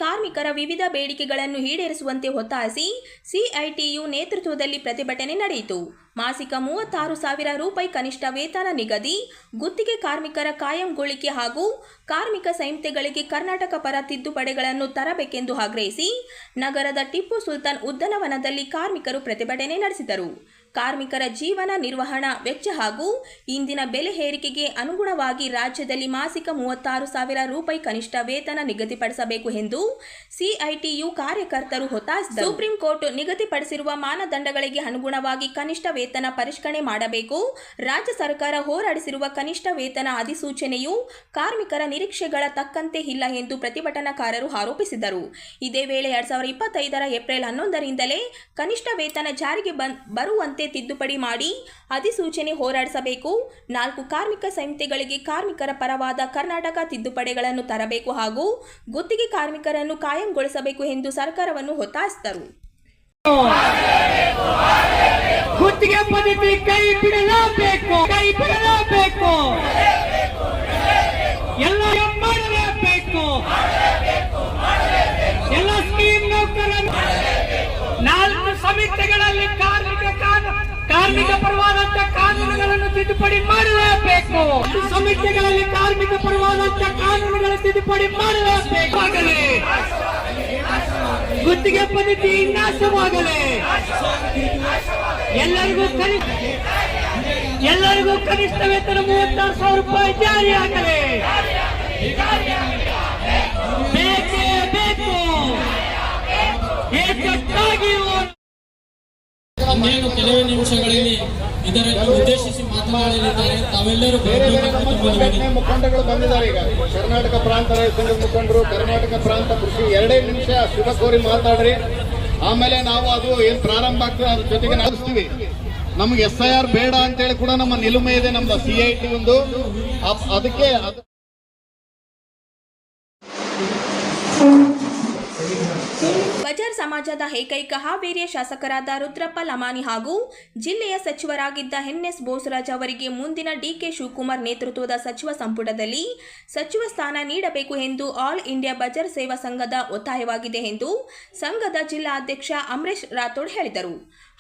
ಕಾರ್ಮಿಕರ ವಿವಿಧ ಬೇಡಿಕೆಗಳನ್ನು ಈಡೇರಿಸುವಂತೆ ಒತ್ತಾಯಿಸಿ ಸಿಐಟಿಯು ನೇತೃತ್ವದಲ್ಲಿ ಪ್ರತಿಭಟನೆ ನಡೆಯಿತು. ಮಾಸಿಕ 36,000 ರೂಪಾಯಿ ಕನಿಷ್ಠ ವೇತನ ನಿಗದಿ, ಗುತ್ತಿಗೆ ಕಾರ್ಮಿಕರ ಕಾಯಂಗೊಳಿಕೆ ಹಾಗೂ ಕಾರ್ಮಿಕ ಸಂಹಿತೆಗಳಿಗೆ ಕರ್ನಾಟಕ ಪರ ತಿದ್ದುಪಡಿಗಳನ್ನು ತರಬೇಕೆಂದು ಆಗ್ರಹಿಸಿ ನಗರದ ಟಿಪ್ಪು ಸುಲ್ತಾನ್ ಉದ್ಯಾನವನದಲ್ಲಿ ಕಾರ್ಮಿಕರು ಪ್ರತಿಭಟನೆ ನಡೆಸಿದರು. ಕಾರ್ಮಿಕರ ಜೀವನ ನಿರ್ವಹಣಾ ವೆಚ್ಚ ಹಾಗೂ ಇಂದಿನ ಬೆಲೆ ಏರಿಕೆಗೆ ಅನುಗುಣವಾಗಿ ರಾಜ್ಯದಲ್ಲಿ ಮಾಸಿಕ 36,000 ರೂಪಾಯಿ ಕನಿಷ್ಠ ವೇತನ ನಿಗದಿಪಡಿಸಬೇಕು ಎಂದು ಸಿಐಟಿಯು ಕಾರ್ಯಕರ್ತರು ಒತ್ತಾಯಿಸಿದರು. ಸುಪ್ರೀಂ ಕೋರ್ಟ್ ನಿಗದಿಪಡಿಸಿರುವ ಮಾನದಂಡಗಳಿಗೆ ಅನುಗುಣವಾಗಿ ಕನಿಷ್ಠ ವೇತನ ಪರಿಷ್ಕರಣೆ ಮಾಡಬೇಕು. ರಾಜ್ಯ ಸರ್ಕಾರ ಹೋರಾಡಿಸಿರುವ ಕನಿಷ್ಠ ವೇತನ ಅಧಿಸೂಚನೆಯು ಕಾರ್ಮಿಕರ ನಿರೀಕ್ಷೆಗಳ ತಕ್ಕಂತೆ ಇಲ್ಲ ಎಂದು ಪ್ರತಿಭಟನಾಕಾರರು ಆರೋಪಿಸಿದರು. ಇದೇ ವೇಳೆ 2025 ಏಪ್ರಿಲ್ 11ರಿಂದಲೇ ಕನಿಷ್ಠ ವೇತನ ಜಾರಿಗೆ ಬರುವಂತೆ ತಿದ್ದುಪಡಿ ಮಾಡಿ ಅಧಿಸೂಚನೆ ಹೊರಡಿಸಬೇಕು. 4 ಕಾರ್ಮಿಕ ಸಂಹಿತೆಗಳಿಗೆ ಕಾರ್ಮಿಕರ ಪರವಾದ ಕರ್ನಾಟಕ ತಿದ್ದುಪಡಿಗಳನ್ನು ತರಬೇಕು ಹಾಗೂ ಗುತ್ತಿಗೆ ಕಾರ್ಮಿಕರನ್ನು ಕಾಯಂಗೊಳಿಸಬೇಕು ಎಂದು ಸರ್ಕಾರವನ್ನು ಒತ್ತಾಯಿಸಿದರು. ಗುತ್ತಿಗೆ ಪದ್ಧತಿ ಕೈ ಬಿಡಲೇಬೇಕು, ಎಲ್ಲ ಮಾಡಲೇಬೇಕು. ಎಲ್ಲ ಸ್ಕೀಮ್ ನೌಕರರು 4 ಸಮಿತಿಗಳಲ್ಲಿ ಕಾರ್ಮಿಕ ಪರವಾದಂತ ಕಾನೂನುಗಳನ್ನು ತಿದ್ದುಪಡಿ ಮಾಡಲೇಬೇಕು. ಸಮಿತಿಗಳಲ್ಲಿ ಕಾರ್ಮಿಕ ಪರವಾದಂತ ಕಾನೂನುಗಳ ತಿದ್ದುಪಡಿ ಮಾಡಲೇಬೇಕು. ಗುತ್ತಿಗೆ ಪದ್ಧತಿ ನಾಶವಾಗಲಿ. ಎಲ್ಲರಿಗೂ ಕನಿಷ್ಠ ವೇತನ 36,000 ರೂಪಾಯಿ ಜಾರಿಯಾಗಲಿ. ಬೇಕೇ ಬೇಕು. ಇನ್ನೇನು ಕೆಲವೇ ನಿಮಿಷಗಳಲ್ಲಿ ಇದರಲ್ಲಿ ಉದ್ದೇಶಿಸಿ ಮಾತನಾಡಲಿದ್ದಾರೆ. ತಾವೆಲ್ಲರೂ ಮುಖಂಡಗಳು ಬಂದಿದ್ದಾರೆ. ಈಗ ಕರ್ನಾಟಕ ಪ್ರಾಂತ ರೈತ ಸಂಘದ ಮುಖಂಡರು, ಕರ್ನಾಟಕ ಪ್ರಾಂತ ಕೃಷಿ 2 ನಿಮಿಷ ಶುಭ ಕೋರಿ ಮಾತಾಡ್ರಿ. ಆಮೇಲೆ ನಾವು ಅದು ಏನ್ ಪ್ರಾರಂಭ ಆಗ್ತದೆ ಅದ್ರ ಜೊತೆಗೆ ನಡೆಸ್ತೀವಿ. ನಮ್ಗೆ SIR ಬೇಡ ಅಂತೇಳಿ ಕೂಡ ನಮ್ಮ ನಿಲುಮೆ ಇದೆ. ನಮ್ದು CIT ಒಂದು ಅದಕ್ಕೆ ಬಜಾರ್ ಸಮಾಜದ ಏಕೈಕ ಹಾವೇರಿಯ ಶಾಸಕರಾದ ರುದ್ರಪ್ಪ ಲಮಾನಿ ಹಾಗೂ ಜಿಲ್ಲೆಯ ಸಚಿವರಾಗಿದ್ದ NS ಬೋಸರಾಜ್ ಅವರಿಗೆ ಮುಂದಿನ DK ಶಿವಕುಮಾರ್ ನೇತೃತ್ವದ ಸಚಿವ ಸಂಪುಟದಲ್ಲಿ ಸಚಿವ ಸ್ಥಾನ ನೀಡಬೇಕು ಎಂದು ಆಲ್ ಇಂಡಿಯಾ ಬಜಾರ್ ಸೇವಾ ಸಂಘದ ಒತ್ತಾಯವಾಗಿದೆ ಎಂದು ಸಂಘದ ಜಿಲ್ಲಾಧ್ಯಕ್ಷ ಅಮರೇಶ್ ರಾಥೋಡ್ ಹೇಳಿದರು.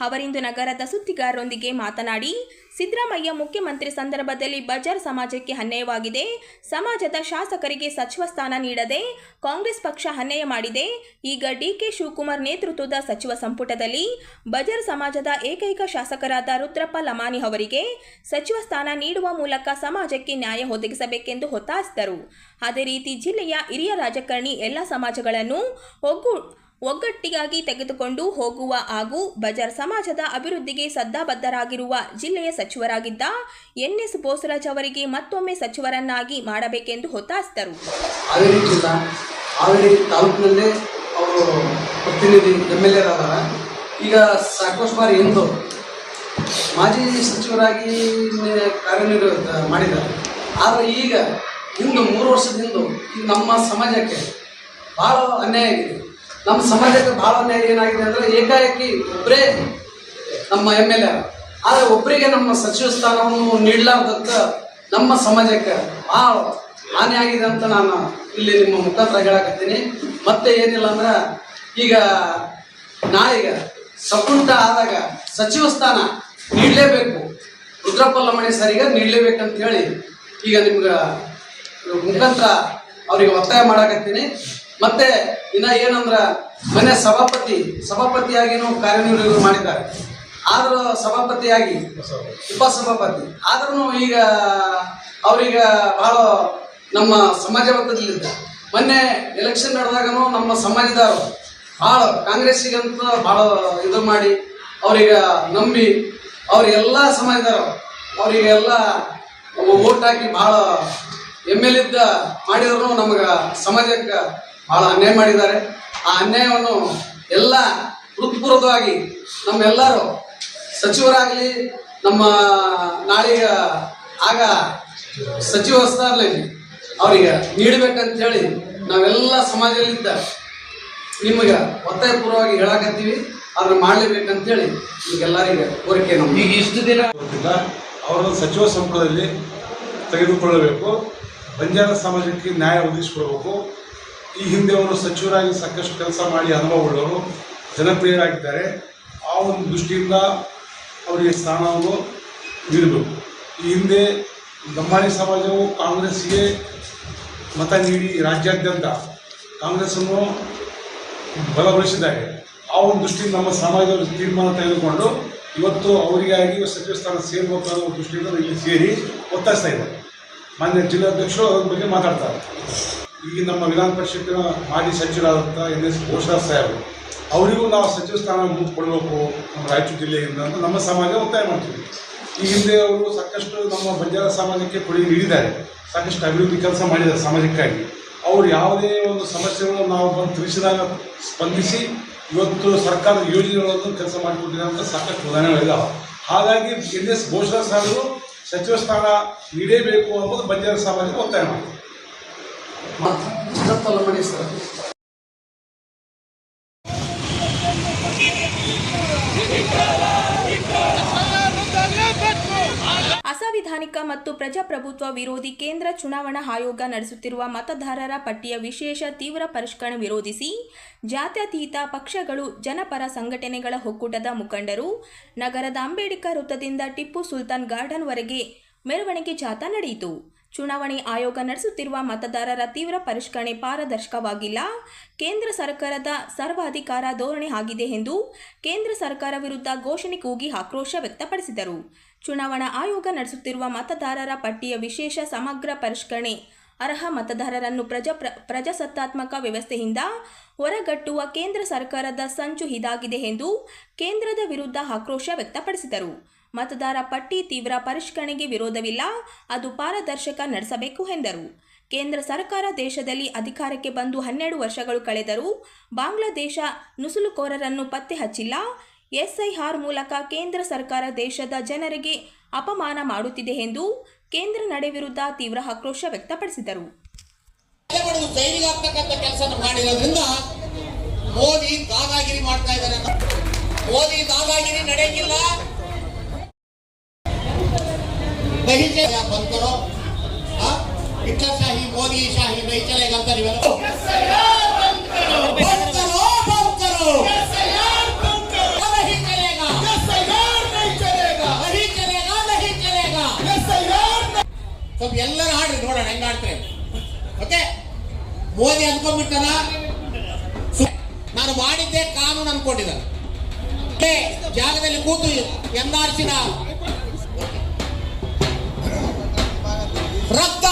ಅವರಿಂದು ನಗರದ ಸುದ್ದಿಗಾರರೊಂದಿಗೆ ಮಾತನಾಡಿ, ಸಿದ್ದರಾಮಯ್ಯ ಮುಖ್ಯಮಂತ್ರಿ ಸಂದರ್ಭದಲ್ಲಿ ಬಜಾರ್ ಸಮಾಜಕ್ಕೆ ಅನ್ಯಾಯವಾಗಿದೆ. ಸಮಾಜದ ಶಾಸಕರಿಗೆ ಸಚಿವ ಸ್ಥಾನ ನೀಡದೆ ಕಾಂಗ್ರೆಸ್ ಪಕ್ಷ ಅನ್ಯಾಯ ಮಾಡಿದೆ. ಈಗ DK ಶಿವಕುಮಾರ್ ನೇತೃತ್ವದ ಸಚಿವ ಸಂಪುಟದಲ್ಲಿ ಬಜಾರ್ ಸಮಾಜದ ಏಕೈಕ ಶಾಸಕರಾದ ರುದ್ರಪ್ಪ ಲಮಾನಿ ಅವರಿಗೆ ಸಚಿವ ಸ್ಥಾನ ನೀಡುವ ಮೂಲಕ ಸಮಾಜಕ್ಕೆ ನ್ಯಾಯ ಒದಗಿಸಬೇಕೆಂದು ಒತ್ತಾಯಿಸಿದರು. ಅದೇ ರೀತಿ ಜಿಲ್ಲೆಯ ಹಿರಿಯ ರಾಜಕಾರಣಿ ಎಲ್ಲ ಸಮಾಜಗಳನ್ನು ಒಗ್ಗಟ್ಟಿಗಾಗಿ ತೆಗೆದುಕೊಂಡು ಹೋಗುವ ಹಾಗೂ ಬಜಾರ್ ಸಮಾಜದ ಅಭಿವೃದ್ಧಿಗೆ ಸದ್ದಾಬದ್ಧರಾಗಿರುವ ಜಿಲ್ಲೆಯ ಸಚಿವರಾಗಿದ್ದ NS ಬೋಸರಾಜ್ ಅವರಿಗೆ ಮತ್ತೊಮ್ಮೆ ಸಚಿವರನ್ನಾಗಿ ಮಾಡಬೇಕೆಂದು ಒತ್ತಾಯಿಸಿದರು. ಹಾವೇರಿ ತಾಲೂಕಿನಲ್ಲೇ ಅವರು ಪ್ರತಿನಿಧಿ MLA ರಾದಾರ. ಈಗ ಸಾಕಷ್ಟು ಬಾರಿ ಎಂದು ಮಾಜಿ ಸಚಿವರಾಗಿ ಕಾರ್ಯನಿರ್ವಹಿಸ ಮಾಡಿದ್ದಾರೆ. ಆದರೆ ಈಗ ಇಂದು 3 ವರ್ಷದ ಹಿಂದೆ ನಮ್ಮ ಸಮಾಜಕ್ಕೆ ಭಾಳ ಅನ್ಯಾಯ ಆಗಿದೆ. ನಮ್ಮ ಸಮಾಜಕ್ಕೆ ಭಾಳ ಅನ್ಯಾಯ ಏನಾಗಿದೆ ಅಂದರೆ ಏಕಾಏಕಿ ಒಬ್ಬರೇ ನಮ್ಮ MLA, ಆದರೆ ಒಬ್ಬರಿಗೆ ನಮ್ಮ ಸಚಿವ ಸ್ಥಾನವನ್ನು ನೀಡಲಾರ್ದಂತ ನಮ್ಮ ಸಮಾಜಕ್ಕೆ ಭಾಳ ಹಾನಿ ಆಗಿದೆ ಅಂತ ನಾನು ಇಲ್ಲಿ ನಿಮ್ಮ ಮುಖಾಂತರ ಹೇಳಕತ್ತೀನಿ. ಮತ್ತೆ ಏನಿಲ್ಲ ಅಂದ್ರೆ ಈಗ ನಾಳೀಗ ಸಂಪುಟ ಆದಾಗ ಸಚಿವ ಸ್ಥಾನ ನೀಡಲೇಬೇಕು, ರುದ್ರಪ್ಪ ಲಮಾಣಿ ಸರಿಗೆ ನೀಡಲೇಬೇಕಂತ ಹೇಳಿ ಈಗ ನಿಮ್ಗೆ ಮುಖಾಂತರ ಅವ್ರಿಗೆ ಒತ್ತಾಯ ಮಾಡಕತ್ತೀನಿ. ಮತ್ತೆ ಇನ್ನ ಏನಂದ್ರ ಮನೆ ಸಭಾಪತಿಯಾಗಿನೂ ಕಾರ್ಯನಿರ್ವಹಣೆ ಮಾಡಿದ್ದಾರೆ. ಆದರೂ ಸಭಾಪತಿಯಾಗಿ ಉಪಸಭಾಪತಿ ಆದ್ರೂ ಈಗ ಅವ್ರೀಗ ಬಹಳ ನಮ್ಮ ಸಮಾಜ ಮಟ್ಟದಲ್ಲಿದ್ದ ಮೊನ್ನೆ ಎಲೆಕ್ಷನ್ ನಡೆದಾಗನು ನಮ್ಮ ಸಮಾಜದವರು ಭಾಳ ಕಾಂಗ್ರೆಸ್ಸಿಗಂತ ಭಾಳ ಇದು ಮಾಡಿ ಅವ್ರೀಗ ನಂಬಿ ಅವ್ರಿಗೆಲ್ಲ ಸಮಾಜದವರು ಅವರಿಗೆಲ್ಲ ಓಟ್ ಹಾಕಿ ಭಾಳ MLA ಮಾಡಿದ್ರು ನಮಗೆ ಸಮಾಜಕ್ಕೆ ಭಾಳ ಅನ್ಯಾಯ ಮಾಡಿದ್ದಾರೆ. ಆ ಅನ್ಯಾಯವನ್ನು ಎಲ್ಲ ಹೃತ್ಪೂರ್ವಕವಾಗಿ ನಮ್ಮೆಲ್ಲರೂ ಸಚಿವರಾಗಲಿ ನಮ್ಮ ನಾಳೀಗ ಆಗ ಸಚಿವ ಸ್ಥಾನದಲ್ಲಿ ಅವರಿಗೆ ನೀಡಬೇಕಂತ ಹೇಳಿ ನಾವೆಲ್ಲ ಸಮಾಜದಲ್ಲಿದ್ದ ನಿಮಗೆ ಒತ್ತಾಯಪೂರ್ವವಾಗಿ ಹೇಳಕತ್ತೀವಿ. ಅದನ್ನ ಮಾಡಲೇಬೇಕಂತೇಳಿ ಈಗೆಲ್ಲರಿಗೆ ಕೋರಿಕೆ. ನಮ್ಗೆ ಈಗ ಇಷ್ಟು ದಿನ ಅವರನ್ನು ಸಚಿವ ಸಂಪುಟದಲ್ಲಿ ತೆಗೆದುಕೊಳ್ಳಬೇಕು, ಬಂಜಾರ ಸಮಾಜಕ್ಕೆ ನ್ಯಾಯ ಒದಗಿಸಿಕೊಡಬೇಕು. ಈ ಹಿಂದೆ ಅವರು ಸಚಿವರಾಗಿ ಸಾಕಷ್ಟು ಕೆಲಸ ಮಾಡಿ ಅನುಭವವುಳ್ಳವರು, ಜನಪ್ರಿಯರಾಗಿದ್ದಾರೆ. ಆ ಒಂದು ದೃಷ್ಟಿಯಿಂದ ಅವರಿಗೆ ಸ್ಥಾನವನ್ನು ನೀಡಬೇಕು. ಈ ಹಿಂದೆ ಲಂಬಾಣಿ ಸಮಾಜವು ಕಾಂಗ್ರೆಸ್ಗೆ ಮತ ನೀಡಿ ರಾಜ್ಯಾದ್ಯಂತ ಕಾಂಗ್ರೆಸ್ಸನ್ನು ಬಲಗೊಳಿಸಿದ್ದಾರೆ. ಆ ಒಂದು ದೃಷ್ಟಿಯಿಂದ ನಮ್ಮ ಸಮಾಜದವರು ತೀರ್ಮಾನ ತೆಗೆದುಕೊಂಡು ಇವತ್ತು ಅವರಿಗಾಗಿ ಸಚಿವ ಸ್ಥಾನ ಸೇರಬೇಕು ಅನ್ನೋ ದೃಷ್ಟಿಯಿಂದ ಇಲ್ಲಿ ಸೇರಿ ಒತ್ತಾಯಿಸ್ತಾ ಇದ್ದಾರೆ. ಮಾನ್ಯ ಜಿಲ್ಲಾಧ್ಯಕ್ಷರು ಅದ್ರ ಬಗ್ಗೆ ಮಾತಾಡ್ತಾರೆ. ಈಗ ನಮ್ಮ ವಿಧಾನ ಪರಿಷತ್ತಿನ ಮಾಜಿ ಸಚಿವರಾದಂಥ NS ಘೋಷರಾಜ್ ಸಾಹೇಬರು ಅವರಿಗೂ ನಾವು ಸಚಿವ ಸ್ಥಾನ ಕೊಡಬೇಕು ನಮ್ಮ ರಾಯಚೂರು ಜಿಲ್ಲೆಯಿಂದ ಅಂತ ನಮ್ಮ ಸಮಾಜ ಒತ್ತಾಯ ಮಾಡ್ತೀವಿ. ಈ ಹಿಂದೆ ಅವರು ಸಾಕಷ್ಟು ನಮ್ಮ ಬಂಜಾರ ಸಮಾಜಕ್ಕೆ ಕೊಡುಗೆ ನೀಡಿದ್ದಾರೆ, ಸಾಕಷ್ಟು ಅಭಿವೃದ್ಧಿ ಕೆಲಸ ಮಾಡಿದ್ದಾರೆ ಸಮಾಜಕ್ಕಾಗಿ. ಅವರು ಯಾವುದೇ ಒಂದು ಸಮಸ್ಯೆಗಳನ್ನು ನಾವು ಬಂದು ತಿಳಿಸಿದಾಗ ಸ್ಪಂದಿಸಿ ಇವತ್ತು ಸರ್ಕಾರದ ಯೋಜನೆಗಳನ್ನು ಕೆಲಸ ಮಾಡಿಕೊಟ್ಟಿದ್ದಾರೆ ಅಂತ ಸಾಕಷ್ಟು ಉದಾಹರಣೆಗಳಿದ್ದಾವೆ. ಹಾಗಾಗಿ NS ಘೋಷರಾಜ್ ಸಾಹೇಬರು ಸಚಿವ ಸ್ಥಾನ ನೀಡೇಬೇಕು ಅನ್ನೋದು ಬಂಜಾರ ಸಮಾಜಕ್ಕೆ ಒತ್ತಾಯ ಮಾಡ್ತಾರೆ. ಲಂಬಾಣಿ ಸರ್, ಅಸಾಂವಿಧಾನಿಕ ಮತ್ತು ಪ್ರಜಾಪ್ರಭುತ್ವ ವಿರೋಧಿ ಕೇಂದ್ರ ಚುನಾವಣಾ ಆಯೋಗ ನಡೆಸುತ್ತಿರುವ ಮತದಾರರ ಪಟ್ಟಿಯ ವಿಶೇಷ ತೀವ್ರ ಪರಿಷ್ಕರಣೆ ವಿರೋಧಿಸಿ ಜಾತ್ಯತೀತ ಪಕ್ಷಗಳು, ಜನಪರ ಸಂಘಟನೆಗಳ ಒಕ್ಕೂಟದ ಮುಖಂಡರು ನಗರದ ಅಂಬೇಡ್ಕರ್ ವೃತ್ತದಿಂದ ಟಿಪ್ಪು ಸುಲ್ತಾನ್ ಗಾರ್ಡನ್ವರೆಗೆ ಮೆರವಣಿಗೆ ಜಾಥಾ ನಡೆಯಿತು. ಚುನಾವಣೆ ಆಯೋಗ ನಡೆಸುತ್ತಿರುವ ಮತದಾರರ ತೀವ್ರ ಪರಿಷ್ಕರಣೆ ಪಾರದರ್ಶಕವಾಗಿಲ್ಲ, ಕೇಂದ್ರ ಸರ್ಕಾರದ ಸರ್ವಾಧಿಕಾರ ಧೋರಣೆ ಆಗಿದೆ ಎಂದು ಕೇಂದ್ರ ಸರ್ಕಾರ ವಿರುದ್ಧ ಘೋಷಣೆ ಕೂಗಿ ಆಕ್ರೋಶ ವ್ಯಕ್ತಪಡಿಸಿದರು. ಚುನಾವಣಾ ಆಯೋಗ ನಡೆಸುತ್ತಿರುವ ಮತದಾರರ ಪಟ್ಟಿಯ ವಿಶೇಷ ಸಮಗ್ರ ಪರಿಷ್ಕರಣೆ ಅರ್ಹ ಮತದಾರರನ್ನು ಪ್ರಜಾಸತ್ತಾತ್ಮಕ ವ್ಯವಸ್ಥೆಯಿಂದ ಹೊರಗಟ್ಟುವ ಕೇಂದ್ರ ಸರ್ಕಾರದ ಸಂಚು ಇದಾಗಿದೆ ಎಂದು ಕೇಂದ್ರದ ವಿರುದ್ಧ ಆಕ್ರೋಶ ವ್ಯಕ್ತಪಡಿಸಿದರು. ಮತದಾರ ಪಟ್ಟಿ ತೀವ್ರ ಪರಿಷ್ಕರಣೆಗೆ ವಿರೋಧವಿಲ್ಲ, ಅದು ಪಾರದರ್ಶಕ ನಡೆಸಬೇಕು ಎಂದರು. ಕೇಂದ್ರ ಸರ್ಕಾರ ದೇಶದಲ್ಲಿ ಅಧಿಕಾರಕ್ಕೆ ಬಂದು 12 ವರ್ಷಗಳು ಕಳೆದರೂ ಬಾಂಗ್ಲಾದೇಶ ನುಸುಳುಕೋರರನ್ನು ಪತ್ತೆ ಹಚ್ಚಿಲ್ಲ. SIR ಮೂಲಕ ಕೇಂದ್ರ ಸರ್ಕಾರ ದೇಶದ ಜನರಿಗೆ ಅಪಮಾನ ಮಾಡುತ್ತಿದೆ ಎಂದು ಕೇಂದ್ರ ನಡೆ ವಿರುದ್ಧ ತೀವ್ರ ಆಕ್ರೋಶ ವ್ಯಕ್ತಪಡಿಸಿದರು. ಜೈಲಿಗೆ ಹಾಕ್ತಕ್ಕಂಥ ಕೆಲಸ ಮಾಡಿರೋದ್ರಿಂದ ಮೋದಿ ದಾದಾಗಿರಿ ಮಾಡ್ತಾ ಇದ್ದಾರೆ. ಮೋದಿ ದಾದಾಗಿರಿ ನಡೆಯಂಗಿಲ್ಲ. ಬಂತರೋ ಹಿಟ್ಲರ್ ಶಾಹಿ, ಮೋದಿ ಶಾಹಿ ನೈ ಚಲೇಗಾ ಅಂತ ನೀವೆಲ್ಲ ಸ್ವಲ್ಪ ಎಲ್ಲರೂ ಹಾಡ್ರಿ ನೋಡೋಣ ಹೆಂಗ ಆಡ್ತಾರೆ. ಓಕೆ, ಮೋದಿ ಅನ್ಕೊಂಡ್ಬಿಟ್ಟಾನ ನಾನು ಮಾಡಿದ್ದೆ ಕಾನೂನು ಅನ್ಕೊಂಡಿದ್ದಾನೆ. ಜಾಗದಲ್ಲಿ ಕೂತು NRC ನ ರಕ್ತ